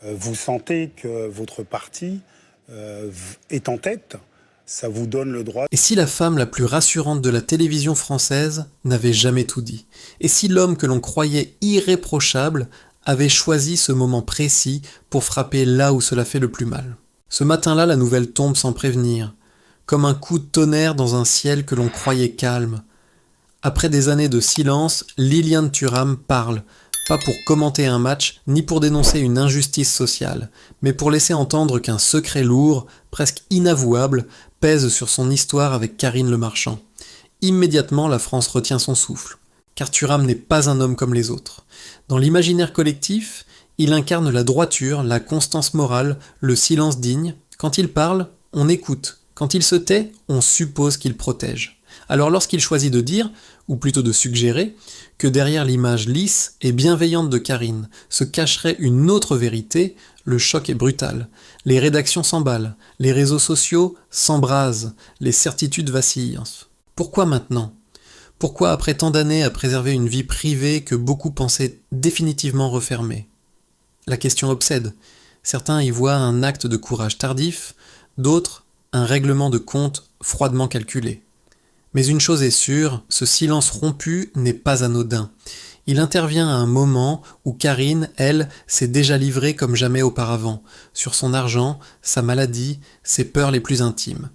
Vous sentez que votre parti est en tête, ça vous donne le droit. Et si la femme la plus rassurante de la télévision française n'avait jamais tout dit? Et si l'homme que l'on croyait irréprochable avait choisi ce moment précis pour frapper là où cela fait le plus mal? Ce matin-là, la nouvelle tombe sans prévenir, comme un coup de tonnerre dans un ciel que l'on croyait calme. Après des années de silence, Liliane Thuram parle, pas pour commenter un match, ni pour dénoncer une injustice sociale, mais pour laisser entendre qu'un secret lourd, presque inavouable, pèse sur son histoire avec Karine Le Marchand. Immédiatement, la France retient son souffle, car Thuram n'est pas un homme comme les autres. Dans l'imaginaire collectif, il incarne la droiture, la constance morale, le silence digne. Quand il parle, on écoute. Quand il se tait, on suppose qu'il protège. Alors lorsqu'il choisit de dire, ou plutôt de suggérer, que derrière l'image lisse et bienveillante de Karine se cacherait une autre vérité, le choc est brutal. Les rédactions s'emballent, les réseaux sociaux s'embrasent, les certitudes vacillent. Pourquoi maintenant ? Pourquoi après tant d'années à préserver une vie privée que beaucoup pensaient définitivement refermée ? La question obsède. Certains y voient un acte de courage tardif, d'autres un règlement de compte froidement calculé. Mais une chose est sûre, ce silence rompu n'est pas anodin. Il intervient à un moment où Karine, elle, s'est déjà livrée comme jamais auparavant, sur son argent, sa maladie, ses peurs les plus intimes.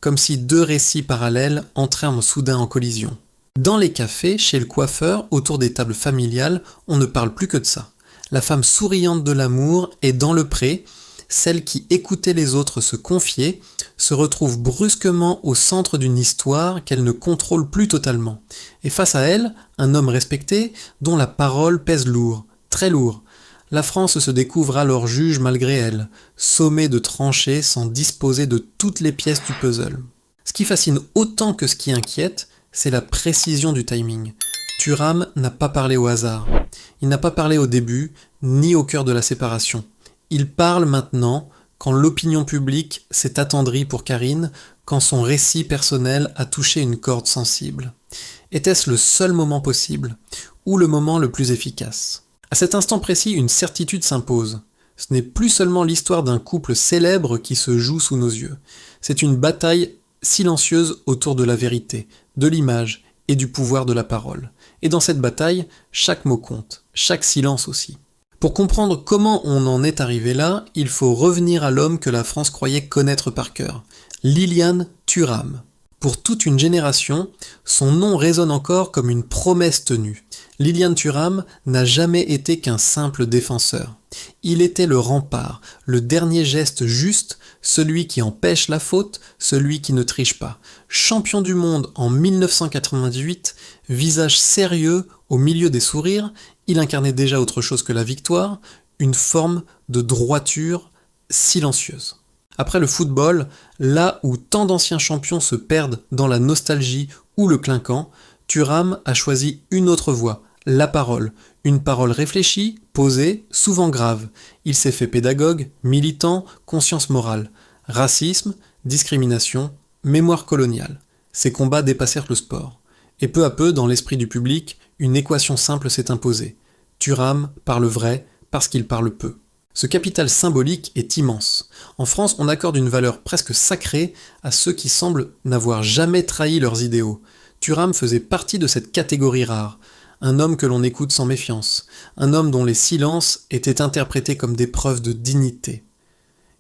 Comme si deux récits parallèles entraient soudain en collision. Dans les cafés, chez le coiffeur, autour des tables familiales, on ne parle plus que de ça. La femme souriante de l'amour est dans le pré, celle qui écoutait les autres se confier, se retrouve brusquement au centre d'une histoire qu'elle ne contrôle plus totalement. Et face à elle, un homme respecté dont la parole pèse lourd, très lourd. La France se découvre alors juge malgré elle, sommée de trancher sans disposer de toutes les pièces du puzzle. Ce qui fascine autant que ce qui inquiète, c'est la précision du timing. Thuram n'a pas parlé au hasard. Il n'a pas parlé au début, ni au cœur de la séparation. Il parle maintenant, quand l'opinion publique s'est attendrie pour Karine, quand son récit personnel a touché une corde sensible. Était-ce le seul moment possible, ou le moment le plus efficace ? À cet instant précis, une certitude s'impose. Ce n'est plus seulement l'histoire d'un couple célèbre qui se joue sous nos yeux. C'est une bataille silencieuse autour de la vérité, de l'image et du pouvoir de la parole. Et dans cette bataille, chaque mot compte, chaque silence aussi. Pour comprendre comment on en est arrivé là, il faut revenir à l'homme que la France croyait connaître par cœur, Liliane Thuram. Pour toute une génération, son nom résonne encore comme une promesse tenue. Liliane Thuram n'a jamais été qu'un simple défenseur. Il était le rempart, le dernier geste juste, celui qui empêche la faute, celui qui ne triche pas. Champion du monde en 1998, visage sérieux au milieu des sourires, il incarnait déjà autre chose que la victoire, une forme de droiture silencieuse. Après le football, là où tant d'anciens champions se perdent dans la nostalgie ou le clinquant, Thuram a choisi une autre voie, la parole. Une parole réfléchie, posée, souvent grave. Il s'est fait pédagogue, militant, conscience morale. Racisme, discrimination, mémoire coloniale. Ses combats dépassèrent le sport. Et peu à peu, dans l'esprit du public, une équation simple s'est imposée. Thuram parle vrai parce qu'il parle peu. Ce capital symbolique est immense. En France, on accorde une valeur presque sacrée à ceux qui semblent n'avoir jamais trahi leurs idéaux. Thuram faisait partie de cette catégorie rare. Un homme que l'on écoute sans méfiance. Un homme dont les silences étaient interprétés comme des preuves de dignité.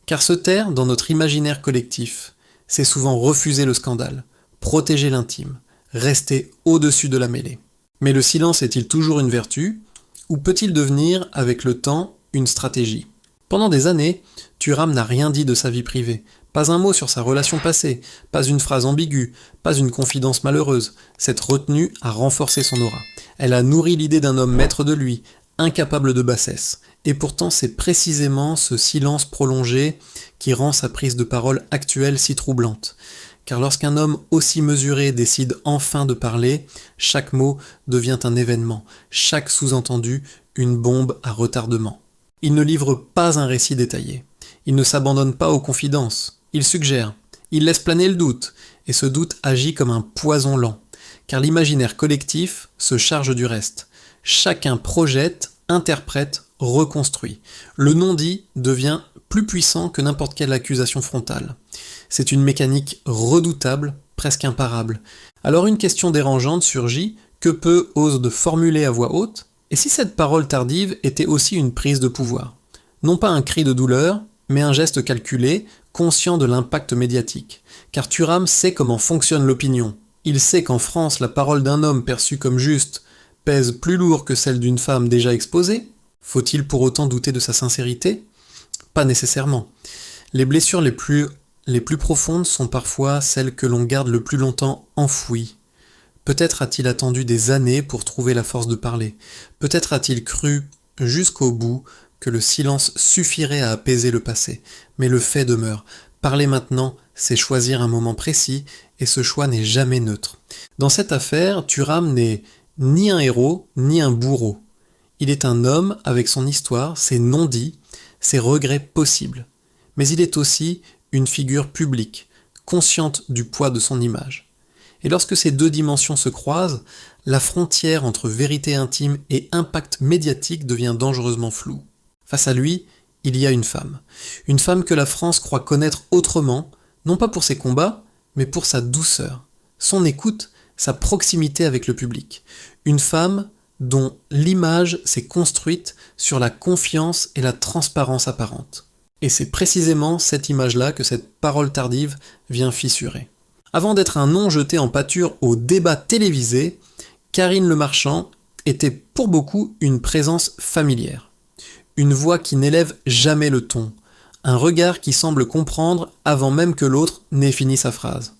Car se taire, dans notre imaginaire collectif, c'est souvent refuser le scandale, protéger l'intime, rester au-dessus de la mêlée. Mais le silence est-il toujours une vertu, ou peut-il devenir, avec le temps, une stratégie ? Pendant des années, Thuram n'a rien dit de sa vie privée, pas un mot sur sa relation passée, pas une phrase ambiguë, pas une confidence malheureuse. Cette retenue a renforcé son aura. Elle a nourri l'idée d'un homme maître de lui, incapable de bassesse. Et pourtant, c'est précisément ce silence prolongé qui rend sa prise de parole actuelle si troublante. Car lorsqu'un homme aussi mesuré décide enfin de parler, chaque mot devient un événement, chaque sous-entendu une bombe à retardement. Il ne livre pas un récit détaillé. Il ne s'abandonne pas aux confidences. Il suggère. Il laisse planer le doute. Et ce doute agit comme un poison lent. Car l'imaginaire collectif se charge du reste. Chacun projette, interprète, reconstruit. Le non-dit devient plus puissant que n'importe quelle accusation frontale. C'est une mécanique redoutable, presque imparable. Alors une question dérangeante surgit, que peu osent de formuler à voix haute, et si cette parole tardive était aussi une prise de pouvoir? Non pas un cri de douleur, mais un geste calculé, conscient de l'impact médiatique. Car Thuram sait comment fonctionne l'opinion. Il sait qu'en France, la parole d'un homme perçu comme juste pèse plus lourd que celle d'une femme déjà exposée. Faut-il pour autant douter de sa sincérité? Pas nécessairement. Les blessures les plus profondes sont parfois celles que l'on garde le plus longtemps enfouies. Peut-être a-t-il attendu des années pour trouver la force de parler. Peut-être a-t-il cru jusqu'au bout que le silence suffirait à apaiser le passé. Mais le fait demeure. Parler maintenant, c'est choisir un moment précis, et ce choix n'est jamais neutre. Dans cette affaire, Thuram n'est ni un héros, ni un bourreau. Il est un homme avec son histoire, ses non-dits, ses regrets possibles. Mais il est aussi une figure publique, consciente du poids de son image. Et lorsque ces deux dimensions se croisent, la frontière entre vérité intime et impact médiatique devient dangereusement floue. Face à lui, il y a une femme que la France croit connaître autrement, non pas pour ses combats, mais pour sa douceur, son écoute, sa proximité avec le public. Une femme dont l'image s'est construite sur la confiance et la transparence apparente. Et c'est précisément cette image-là que cette parole tardive vient fissurer. Avant d'être un nom jeté en pâture au débat télévisé, Karine Le Marchand était pour beaucoup une présence familière. Une voix qui n'élève jamais le ton, un regard qui semble comprendre avant même que l'autre n'ait fini sa phrase.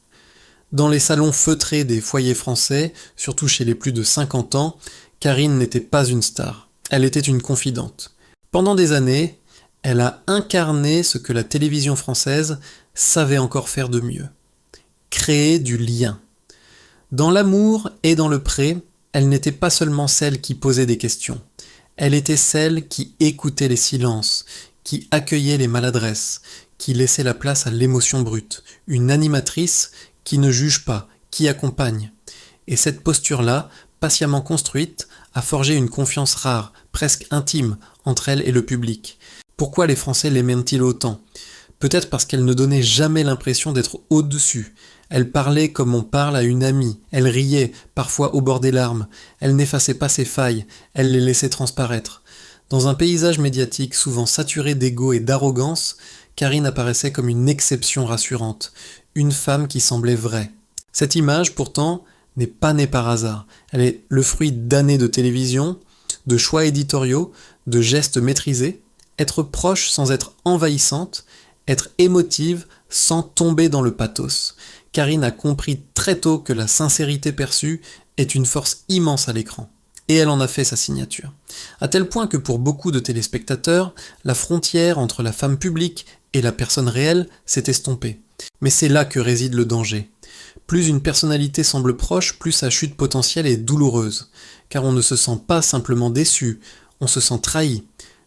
Dans les salons feutrés des foyers français, surtout chez les plus de 50 ans, Karine n'était pas une star, elle était une confidente. Pendant des années, elle a incarné ce que la télévision française savait encore faire de mieux. Créer du lien. Dans l'amour et dans le pré, elle n'était pas seulement celle qui posait des questions. Elle était celle qui écoutait les silences, qui accueillait les maladresses, qui laissait la place à l'émotion brute. Une animatrice qui ne juge pas, qui accompagne. Et cette posture-là, patiemment construite, a forgé une confiance rare, presque intime, entre elle et le public. Pourquoi les Français l'aimaient-ils autant? Peut-être parce qu'elle ne donnait jamais l'impression d'être au-dessus. Elle parlait comme on parle à une amie, elle riait, parfois au bord des larmes, elle n'effaçait pas ses failles, elle les laissait transparaître. Dans un paysage médiatique souvent saturé d'ego et d'arrogance, Karine apparaissait comme une exception rassurante, une femme qui semblait vraie. Cette image, pourtant, n'est pas née par hasard. Elle est le fruit d'années de télévision, de choix éditoriaux, de gestes maîtrisés, être proche sans être envahissante, être émotive sans tomber dans le pathos. Karine a compris très tôt que la sincérité perçue est une force immense à l'écran. Et elle en a fait sa signature. À tel point que pour beaucoup de téléspectateurs, la frontière entre la femme publique et la personne réelle s'est estompée. Mais c'est là que réside le danger. Plus une personnalité semble proche, plus sa chute potentielle est douloureuse. Car on ne se sent pas simplement déçu, on se sent trahi.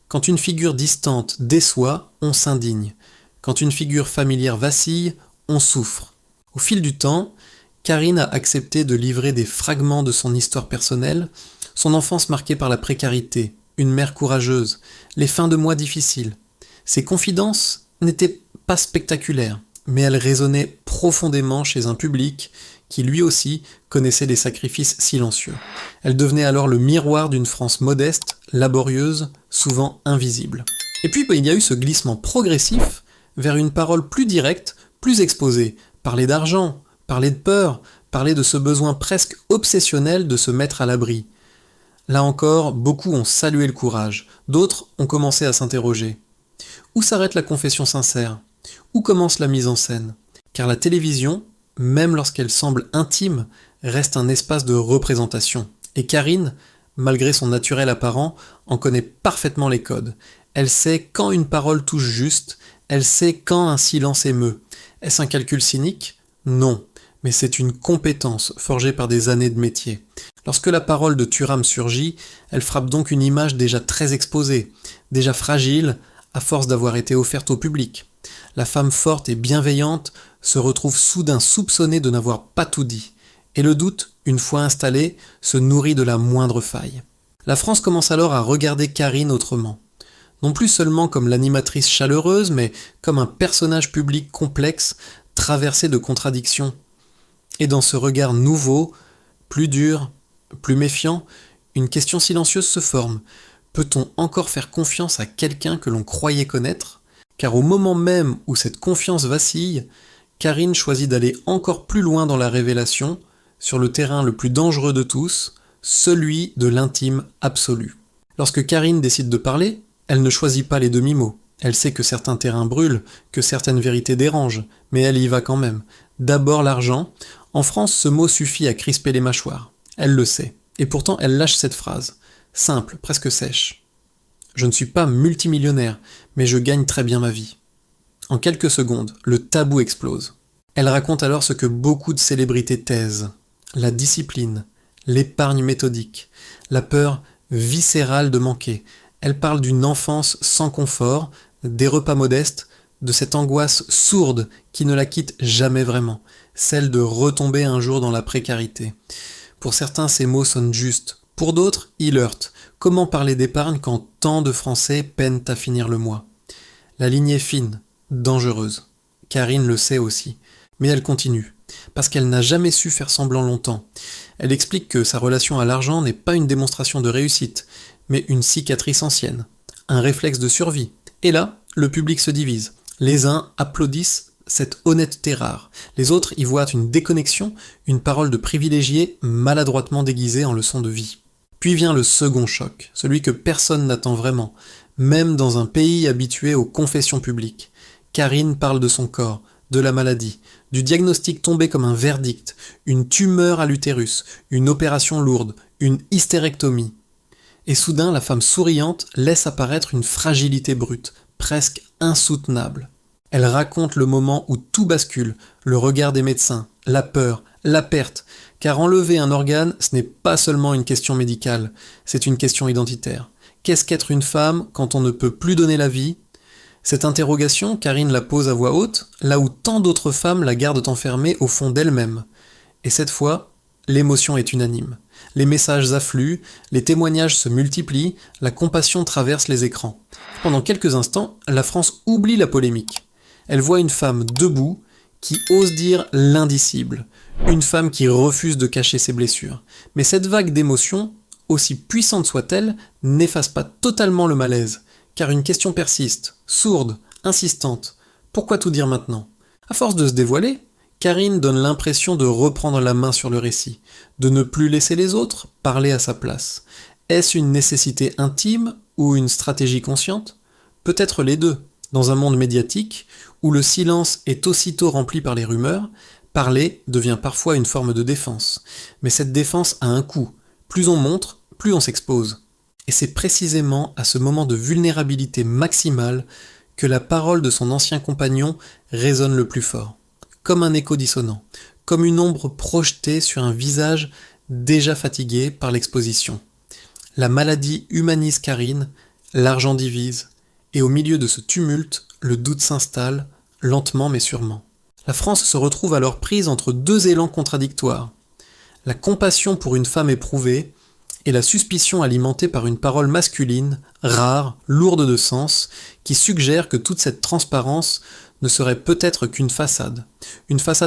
Quand une figure distante déçoit, on s'indigne. Quand une figure familière vacille, on souffre. Au fil du temps, Karine a accepté de livrer des fragments de son histoire personnelle, son enfance marquée par la précarité, une mère courageuse, les fins de mois difficiles. Ses confidences n'étaient pas spectaculaires, mais elles résonnaient profondément chez un public qui lui aussi connaissait des sacrifices silencieux. Elle devenait alors le miroir d'une France modeste, laborieuse, souvent invisible. Et puis il y a eu ce glissement progressif vers une parole plus directe, plus exposée. Parler d'argent, parler de peur, parler de ce besoin presque obsessionnel de se mettre à l'abri. Là encore, beaucoup ont salué le courage, d'autres ont commencé à s'interroger. Où s'arrête la confession sincère? Où commence la mise en scène? Car la télévision, même lorsqu'elle semble intime, reste un espace de représentation. Et Karine, malgré son naturel apparent, en connaît parfaitement les codes. Elle sait quand une parole touche juste, elle sait quand un silence émeut. Est-ce un calcul cynique? Non, mais c'est une compétence forgée par des années de métier. Lorsque la parole de Thuram surgit, elle frappe donc une image déjà très exposée, déjà fragile, à force d'avoir été offerte au public. La femme forte et bienveillante se retrouve soudain soupçonnée de n'avoir pas tout dit. Et le doute, une fois installé, se nourrit de la moindre faille. La France commence alors à regarder Karine autrement. non plus seulement comme l'animatrice chaleureuse, mais comme un personnage public complexe, traversé de contradictions. Et dans ce regard nouveau, plus dur, plus méfiant, une question silencieuse se forme. Peut-on encore faire confiance à quelqu'un que l'on croyait connaître ? Car au moment même où cette confiance vacille, Karine choisit d'aller encore plus loin dans la révélation, sur le terrain le plus dangereux de tous, celui de l'intime absolu. Lorsque Karine décide de parler, elle ne choisit pas les demi-mots. Elle sait que certains terrains brûlent, que certaines vérités dérangent, mais elle y va quand même. D'abord l'argent. En France, ce mot suffit à crisper les mâchoires. Elle le sait. Et pourtant, elle lâche cette phrase. Simple, presque sèche. Je ne suis pas multimillionnaire, mais je gagne très bien ma vie. En quelques secondes, le tabou explose. Elle raconte alors ce que beaucoup de célébrités taisent. La discipline, l'épargne méthodique, la peur viscérale de manquer. Elle parle d'une enfance sans confort, des repas modestes, de cette angoisse sourde qui ne la quitte jamais vraiment, celle de retomber un jour dans la précarité. Pour certains, ces mots sonnent justes. Pour d'autres, ils heurtent. Comment parler d'épargne quand tant de Français peinent à finir le mois ? La ligne est fine, dangereuse. Karine le sait aussi. Mais elle continue, parce qu'elle n'a jamais su faire semblant longtemps. Elle explique que sa relation à l'argent n'est pas une démonstration de réussite, mais une cicatrice ancienne, un réflexe de survie. Et là, le public se divise. Les uns applaudissent cette honnêteté rare. Les autres y voient une déconnexion, une parole de privilégié maladroitement déguisée en leçon de vie. Puis vient le second choc, celui que personne n'attend vraiment, même dans un pays habitué aux confessions publiques. Karine parle de son corps, de la maladie, du diagnostic tombé comme un verdict, une tumeur à l'utérus, une opération lourde, une hystérectomie. Et soudain, la femme souriante laisse apparaître une fragilité brute, presque insoutenable. Elle raconte le moment où tout bascule, le regard des médecins, la peur, la perte, car enlever un organe, ce n'est pas seulement une question médicale, c'est une question identitaire. Qu'est-ce qu'être une femme quand on ne peut plus donner la vie ? Cette interrogation, Karine la pose à voix haute, là où tant d'autres femmes la gardent enfermée au fond d'elle-même. Et cette fois, l'émotion est unanime. Les messages affluent, les témoignages se multiplient, la compassion traverse les écrans. Pendant quelques instants, la France oublie la polémique. Elle voit une femme debout, qui ose dire l'indicible. Une femme qui refuse de cacher ses blessures. Mais cette vague d'émotions, aussi puissante soit-elle, n'efface pas totalement le malaise. Car une question persiste, sourde, insistante. Pourquoi tout dire maintenant ? À force de se dévoiler, Karine donne l'impression de reprendre la main sur le récit, de ne plus laisser les autres parler à sa place. Est-ce une nécessité intime ou une stratégie consciente ? Peut-être les deux. Dans un monde médiatique, où le silence est aussitôt rempli par les rumeurs, parler devient parfois une forme de défense. Mais cette défense a un coût. Plus on montre, plus on s'expose. Et c'est précisément à ce moment de vulnérabilité maximale que la parole de son ancien compagnon résonne le plus fort. Comme un écho dissonant, comme une ombre projetée sur un visage déjà fatigué par l'exposition. La maladie humanise Karine, l'argent divise, et au milieu de ce tumulte, le doute s'installe, lentement mais sûrement. La France se retrouve alors prise entre deux élans contradictoires. La compassion pour une femme éprouvée, et la suspicion alimentée par une parole masculine, rare, lourde de sens, qui suggère que toute cette transparence ne serait peut-être qu'une façade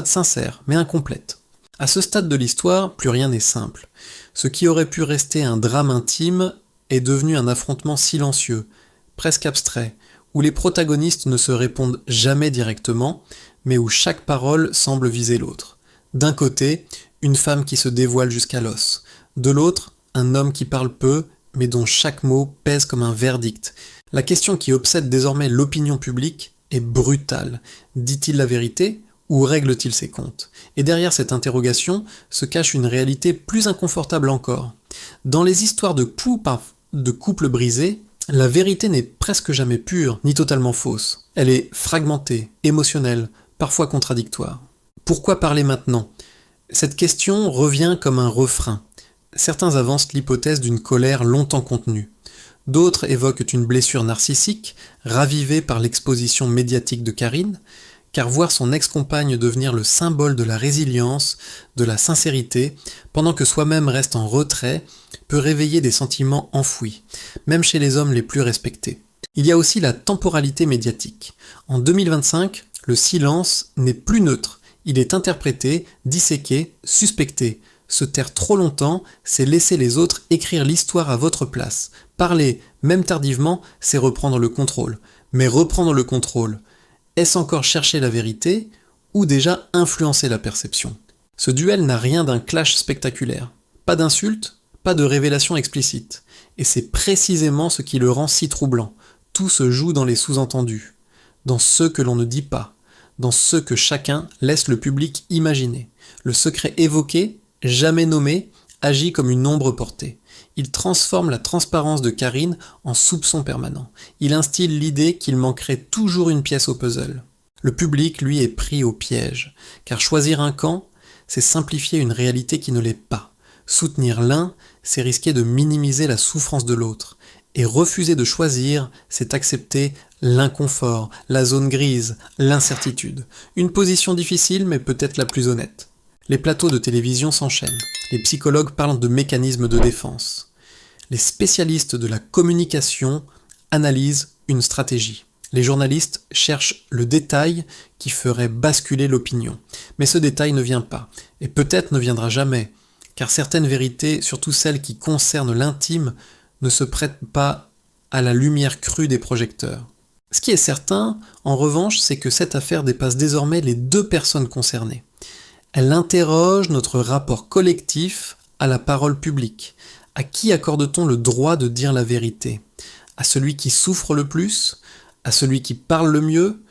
sincère, mais incomplète. À ce stade de l'histoire, plus rien n'est simple. Ce qui aurait pu rester un drame intime est devenu un affrontement silencieux, presque abstrait, où les protagonistes ne se répondent jamais directement, mais où chaque parole semble viser l'autre. D'un côté, une femme qui se dévoile jusqu'à l'os. De l'autre, un homme qui parle peu, mais dont chaque mot pèse comme un verdict. La question qui obsède désormais l'opinion publique est brutale. Dit-il la vérité ou règle-t-il ses comptes ? Et derrière cette interrogation se cache une réalité plus inconfortable encore. Dans les histoires de couples brisés, la vérité n'est presque jamais pure, ni totalement fausse. Elle est fragmentée, émotionnelle, parfois contradictoire. Pourquoi parler maintenant ? Cette question revient comme un refrain. Certains avancent l'hypothèse d'une colère longtemps contenue. D'autres évoquent une blessure narcissique, ravivée par l'exposition médiatique de Karine, car voir son ex-compagne devenir le symbole de la résilience, de la sincérité, pendant que soi-même reste en retrait, peut réveiller des sentiments enfouis, même chez les hommes les plus respectés. Il y a aussi la temporalité médiatique. En 2025, le silence n'est plus neutre. Il est interprété, disséqué, suspecté. Se taire trop longtemps, c'est laisser les autres écrire l'histoire à votre place. Parler, même tardivement, c'est reprendre le contrôle. Mais reprendre le contrôle, est-ce encore chercher la vérité ou déjà influencer la perception ? Ce duel n'a rien d'un clash spectaculaire. Pas d'insultes, pas de révélations explicites. Et c'est précisément ce qui le rend si troublant. Tout se joue dans les sous-entendus, dans ceux que l'on ne dit pas, dans ceux que chacun laisse le public imaginer. Le secret évoqué, jamais nommé, agit comme une ombre portée. Il transforme la transparence de Karine en soupçon permanent. Il instille l'idée qu'il manquerait toujours une pièce au puzzle. Le public, lui, est pris au piège, car choisir un camp, c'est simplifier une réalité qui ne l'est pas. Soutenir l'un, c'est risquer de minimiser la souffrance de l'autre. Et refuser de choisir, c'est accepter l'inconfort, la zone grise, l'incertitude. Une position difficile, mais peut-être la plus honnête. Les plateaux de télévision s'enchaînent. Les psychologues parlent de mécanismes de défense. Les spécialistes de la communication analysent une stratégie. Les journalistes cherchent le détail qui ferait basculer l'opinion. Mais ce détail ne vient pas, et peut-être ne viendra jamais, car certaines vérités, surtout celles qui concernent l'intime, ne se prêtent pas à la lumière crue des projecteurs. Ce qui est certain, en revanche, c'est que cette affaire dépasse désormais les deux personnes concernées. Elle interroge notre rapport collectif à la parole publique. À qui accorde-t-on le droit de dire la vérité ? À celui qui souffre le plus ? À celui qui parle le mieux ?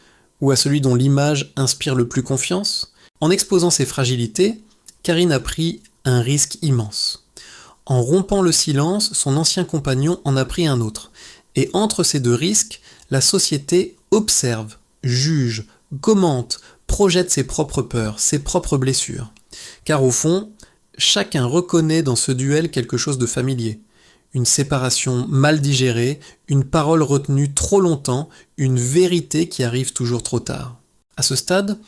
Ou à celui dont l'image inspire le plus confiance ? En exposant ses fragilités, Karine a pris un risque immense. En rompant le silence, son ancien compagnon en a pris un autre. Et entre ces deux risques, la société observe, juge, commente, projette ses propres peurs, ses propres blessures. Car au fond, chacun reconnaît dans ce duel quelque chose de familier. Une séparation mal digérée, une parole retenue trop longtemps, une vérité qui arrive toujours trop tard. À ce stade,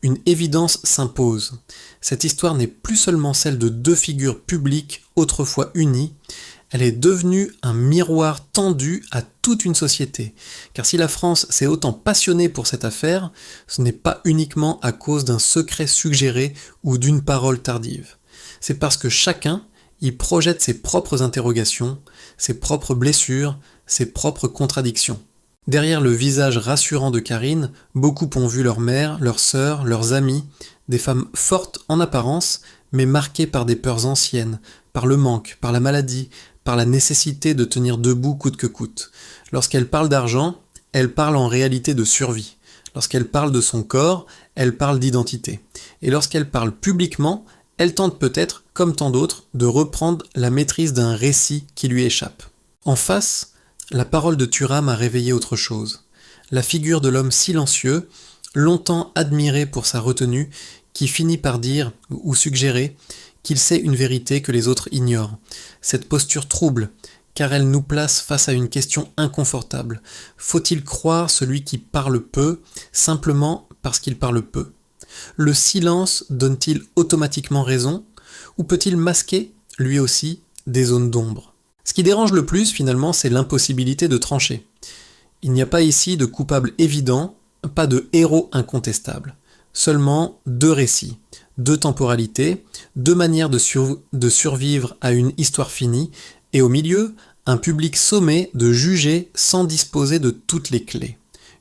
une évidence s'impose. Cette histoire n'est plus seulement celle de deux figures publiques autrefois unies, elle est devenue un miroir tendu à toute une société. Car si la France s'est autant passionnée pour cette affaire, ce n'est pas uniquement à cause d'un secret suggéré ou d'une parole tardive. C'est parce que chacun y projette ses propres interrogations, ses propres blessures, ses propres contradictions. Derrière le visage rassurant de Karine, beaucoup ont vu leur mère, leur sœur, leurs amis, des femmes fortes en apparence, mais marquées par des peurs anciennes, par le manque, par la maladie, par la nécessité de tenir debout coûte que coûte. Lorsqu'elle parle d'argent, elle parle en réalité de survie. Lorsqu'elle parle de son corps, elle parle d'identité. Et lorsqu'elle parle publiquement, elle tente peut-être, comme tant d'autres, de reprendre la maîtrise d'un récit qui lui échappe. En face, la parole de Thuram a réveillé autre chose. La figure de l'homme silencieux, longtemps admiré pour sa retenue, qui finit par dire, ou suggérer, qu'il sait une vérité que les autres ignorent. Cette posture trouble, car elle nous place face à une question inconfortable. Faut-il croire celui qui parle peu, simplement parce qu'il parle peu ? Le silence donne-t-il automatiquement raison, ou peut-il masquer, lui aussi, des zones d'ombre ? Ce qui dérange le plus, finalement, c'est l'impossibilité de trancher. Il n'y a pas ici de coupable évident, pas de héros incontestable. Seulement deux récits, deux temporalités, deux manières de survivre à une histoire finie, et au milieu, un public sommé de juger sans disposer de toutes les clés.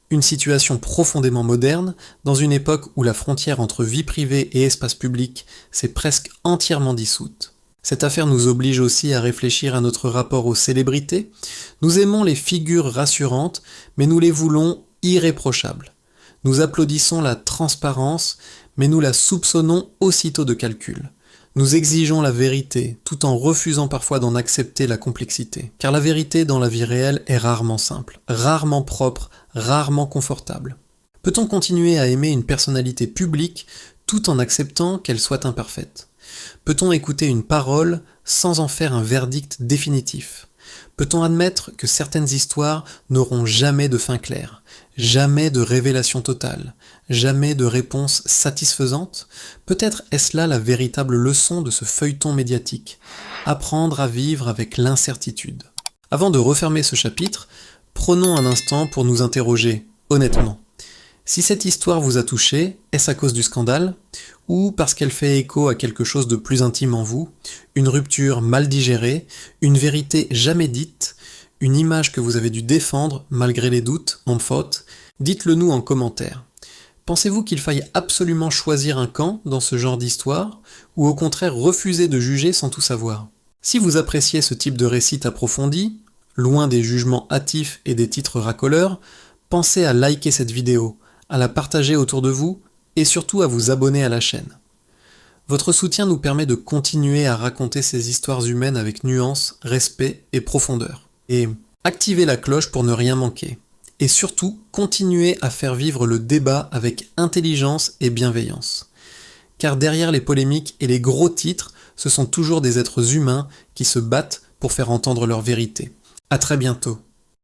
Une situation profondément moderne, dans une époque où la frontière entre vie privée et espace public s'est presque entièrement dissoute. Cette affaire nous oblige aussi à réfléchir à notre rapport aux célébrités. Nous aimons les figures rassurantes, mais nous les voulons irréprochables. Nous applaudissons la transparence, mais nous la soupçonnons aussitôt de calcul. Nous exigeons la vérité, tout en refusant parfois d'en accepter la complexité. Car la vérité dans la vie réelle est rarement simple, rarement propre, rarement confortable. Peut-on continuer à aimer une personnalité publique tout en acceptant qu'elle soit imparfaite ? Peut-on écouter une parole sans en faire un verdict définitif ? Peut-on admettre que certaines histoires n'auront jamais de fin claire, jamais de révélation totale, jamais de réponse satisfaisante ? Peut-être est-ce là la véritable leçon de ce feuilleton médiatique, apprendre à vivre avec l'incertitude. Avant de refermer ce chapitre, Prenons un instant pour nous interroger, honnêtement. Si cette histoire vous a touché, est-ce à cause du scandale? Ou parce qu'elle fait écho à quelque chose de plus intime en vous, une rupture mal digérée, une vérité jamais dite, une image que vous avez dû défendre malgré les doutes, en faute? Dites-le nous en commentaire. Pensez-vous qu'il faille absolument choisir un camp dans ce genre d'histoire, ou au contraire refuser de juger sans tout savoir? Si vous appréciez ce type de récit approfondi, loin des jugements hâtifs et des titres racoleurs, pensez à liker cette vidéo, à la partager autour de vous et surtout à vous abonner à la chaîne. Votre soutien nous permet de continuer à raconter ces histoires humaines avec nuance, respect et profondeur. Et activez la cloche pour ne rien manquer. Et surtout, continuez à faire vivre le débat avec intelligence et bienveillance. Car derrière les polémiques et les gros titres, ce sont toujours des êtres humains qui se battent pour faire entendre leur vérité. À très bientôt.